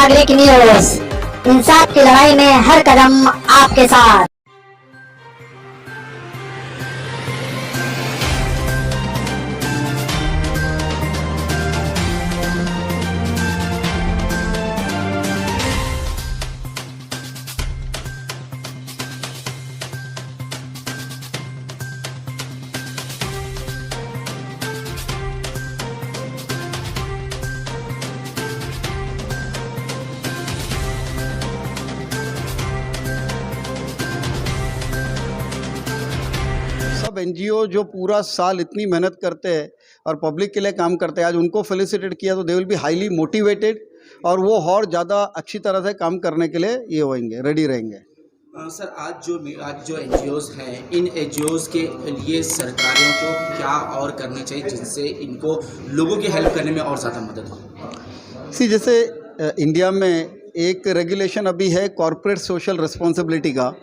नागरिक न्यूज, इंसाफ की लड़ाई में हर कदम आपके साथ। सब एनजीओ जो पूरा साल इतनी मेहनत करते हैं और पब्लिक के लिए काम करते हैं, आज उनको फेलिसिटेट किया तो they will be highly motivated और वो और ज़्यादा अच्छी तरह से काम करने के लिए ये होंगे, रेडी रहेंगे। सर, आज जो एनजीओज़ हैं, इन एनजीओज़ के लिए सरकारों को क्या और करनी चाहिए जिनसे इनको लोगों की हेल्प करने में और ज़्यादा मदद हो? जैसे इंडिया में एक रेगुलेशन अभी है कॉरपोरेट सोशल रिस्पॉन्सिबिलिटी का,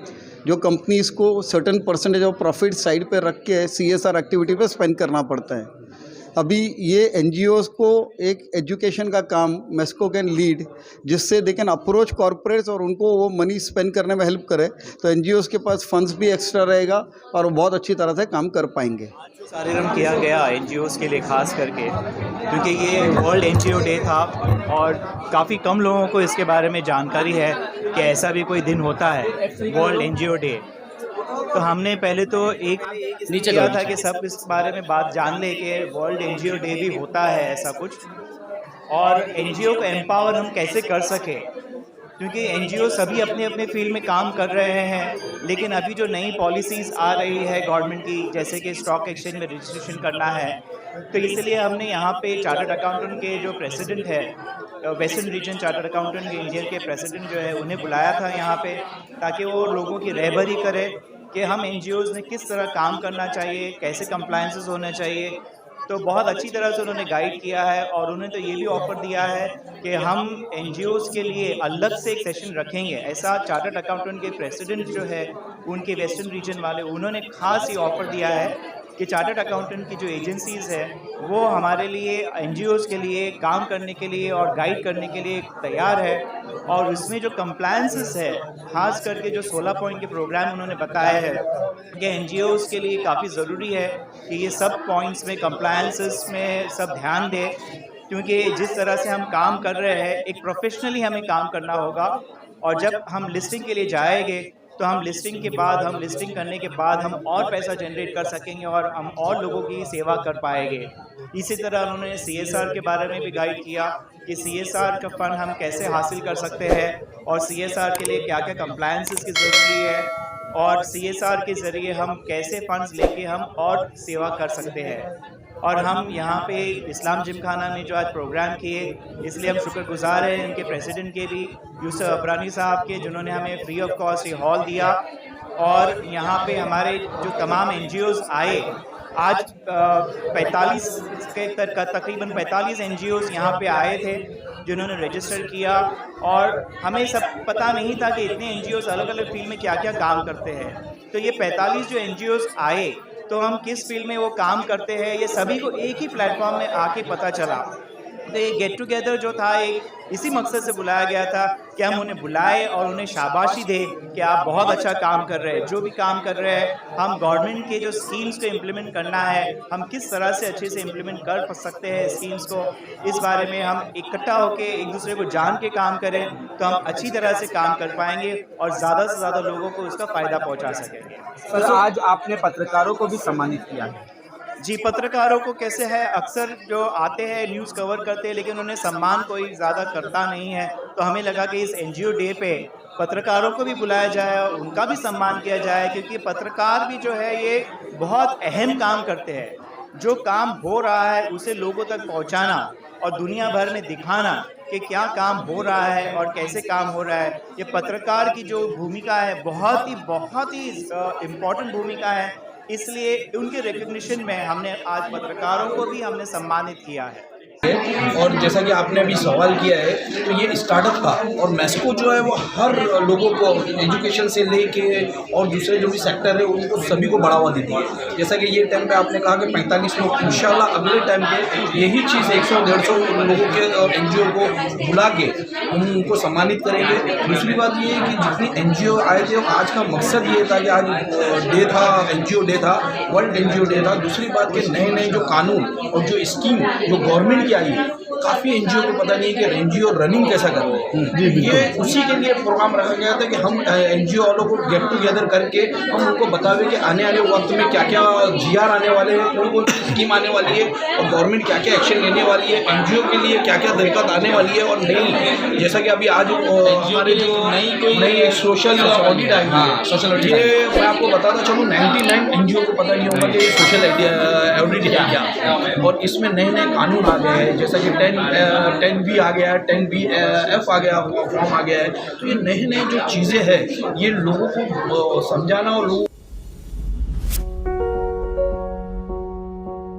जो कंपनीज़ को certain percentage of profit side पे रख के CSR एक्टिविटी पे स्पेंड करना पड़ता है। अभी ये एनजीओज़ को एक एजुकेशन का काम मेस्को कैन लीड, जिससे दे कैन अप्रोच कॉरपोरेट्स और उनको वो मनी स्पेंड करने में हेल्प करे, तो एनजीओज़ के पास फंड्स भी एक्स्ट्रा रहेगा और वो बहुत अच्छी तरह से काम कर पाएंगे। कार्यक्रम किया गया एनजीओज़ के लिए ख़ास करके, क्योंकि ये वर्ल्ड एनजीओ डे था और काफ़ी कम लोगों को इसके बारे में जानकारी है कि ऐसा भी कोई दिन होता है वर्ल्ड एनजीओ डे। तो हमने पहले तो एक किया था कि सब इस बारे में बात जान ले कि वर्ल्ड एनजीओ डे भी होता है ऐसा कुछ, और एनजीओ को एम्पावर हम कैसे कर सकें, क्योंकि एनजीओ सभी अपने अपने फील्ड में काम कर रहे हैं, लेकिन अभी जो नई पॉलिसीज़ आ रही है गवर्नमेंट की, जैसे कि स्टॉक एक्सचेंज में रजिस्ट्रेशन करना है, तो इसलिए हमने यहाँ पे चार्टर्ड अकाउंटेंट के जो प्रेसिडेंट है, वेस्टर्न रीजन चार्टर्ड अकाउंटेंट के इंडिया के प्रेसिडेंट जो है, उन्हें बुलाया था यहाँ पे, ताकि वो लोगों की रहबरी करे कि हम एनजीओज़ ने किस तरह काम करना चाहिए, कैसे कंप्लायंसेस होने चाहिए। तो बहुत अच्छी तरह से उन्होंने गाइड किया है और उन्होंने तो ये भी ऑफ़र दिया है कि हम एनजीओज़ के लिए अलग से एक सेशन रखेंगे। ऐसा चार्टर्ड अकाउंटेंट के प्रेसिडेंट जो है उनके वेस्टर्न रीजन वाले, उन्होंने ख़ास ये ऑफ़र दिया है कि चार्टर्ड अकाउंटेंट की जो एजेंसीज़ है वो हमारे लिए एनजीओज़ के लिए काम करने के लिए और गाइड करने के लिए तैयार है। और उसमें जो कंप्लायंसेस है, ख़ास करके जो 16 पॉइंट के प्रोग्राम उन्होंने बताया है कि एनजीओज़ के लिए काफ़ी ज़रूरी है कि ये सब पॉइंट्स में कंप्लायंसेस में सब ध्यान दें, क्योंकि जिस तरह से हम काम कर रहे हैं एक प्रोफेशनली हमें काम करना होगा। और जब हम लिस्टिंग के लिए जाएंगे तो हम लिस्टिंग करने के बाद हम और पैसा जनरेट कर सकेंगे और हम और लोगों की सेवा कर पाएंगे। इसी तरह उन्होंने CSR के बारे में भी गाइड किया कि CSR का फंड हम कैसे हासिल कर सकते हैं और CSR के लिए क्या क्या कंप्लायंसेस की ज़रूरी है और CSR के ज़रिए हम कैसे फंड्स लेके हम और सेवा कर सकते हैं। और हम यहाँ पे इस्लाम जिमखाना में जो आज प्रोग्राम किए, इसलिए हम शुक्रगुजार हैं इनके प्रेसिडेंट के भी, यूसुफ अबरानी साहब के, जिन्होंने हमें फ्री ऑफ कॉस्ट ये हॉल दिया। और यहाँ पे हमारे जो तमाम एनजीओज़ आए, आज 45 के तकरीबन 45 एनजीओज़ यहाँ पे आए थे जिन्होंने रजिस्टर किया, और हमें सब पता नहीं था कि इतने एनजीओज़ अलग अलग फील्ड में क्या क्या काम करते हैं। तो ये 45 जो एनजीओज़ आए, तो हम किस फील्ड में वो काम करते हैं ये सभी को एक ही प्लेटफॉर्म में आके पता चला। तो ये गेट टुगेदर जो था एक इसी मकसद से बुलाया गया था कि हम उन्हें बुलाए और उन्हें शाबाशी दें कि आप बहुत अच्छा काम कर रहे हैं। जो भी काम कर रहे हैं, हम गवर्नमेंट के जो स्कीम्स को इम्प्लीमेंट करना है, हम किस तरह से अच्छे से इम्प्लीमेंट कर सकते हैं स्कीम्स को, इस बारे में हम इकट्ठा होकर एक दूसरे को जान के काम करें तो हम अच्छी तरह से काम कर पाएंगे और ज़्यादा से ज़्यादा लोगों को उसका फ़ायदा पहुँचा सकेंगे। सर, आज आपने पत्रकारों को भी सम्मानित किया है। जी, पत्रकारों को कैसे है, अक्सर जो आते हैं न्यूज़ कवर करते हैं, लेकिन उन्हें सम्मान कोई ज़्यादा करता नहीं है, तो हमें लगा कि इस एनजीओ डे पे पत्रकारों को भी बुलाया जाए और उनका भी सम्मान किया जाए, क्योंकि पत्रकार भी जो है ये बहुत अहम काम करते हैं। जो काम हो रहा है उसे लोगों तक पहुंचाना और दुनिया भर में दिखाना कि क्या काम हो रहा है और कैसे काम हो रहा है, ये पत्रकार की जो भूमिका है बहुत ही इम्पोर्टेंट भूमिका है। इसलिए उनके रिकग्निशन में हमने आज पत्रकारों को भी हमने सम्मानित किया है। और जैसा कि आपने अभी सवाल किया है, तो ये स्टार्टअप था और मैस्को जो है वो हर लोगों को एजुकेशन से लेके और दूसरे जो भी सेक्टर है उनको सभी को बढ़ावा देती है। जैसा कि ये टाइम पे आपने कहा कि 45 लोग, इंशाल्लाह अगले टाइम पे यही चीज़ 100-150 लोगों के एनजीओ को बुला के हम उनको सम्मानित करेंगे। दूसरी बात ये है कि जितनी एनजीओ आए थे, आज का मकसद ये था कि आज डे था, एनजीओ डे था, वर्ल्ड एनजीओ डे था। दूसरी बात कि नए नए जो कानून और जो स्कीम जो गवर्नमेंट की आई है, काफ़ी एनजीओ को पता नहीं है कि एनजीओ रनिंग कैसा कर रहे हैं। ये उसी के लिए प्रोग्राम रखा गया था कि हम एनजीओ वालों को गेट टुगेदर करके हम उनको बतावे कि आने वाले वक्त में क्या क्या जीआर आने वाले हैं, कौन कौन सी स्कीम आने वाली है और गवर्नमेंट क्या क्या एक्शन लेने वाली है, एनजीओ के लिए क्या क्या दिक्कत आने वाली है और नहीं। जैसा कि अभी आज हमारे जो नई एक सोशल ऑडिट आई है, सोशल ऑडिट, ये मैं आपको बताता चलूँ 99 एनजीओ को पता नहीं होगा कि सोशल ऑडिट है क्या। और इसमें नए नए कानून आ गए हैं, जैसा कि 10B आ गया है, 10BF आ गया, फॉर्म आ गया है। तो ये नए नए जो चीज़ें हैं, ये लोगों को समझाना और लोगों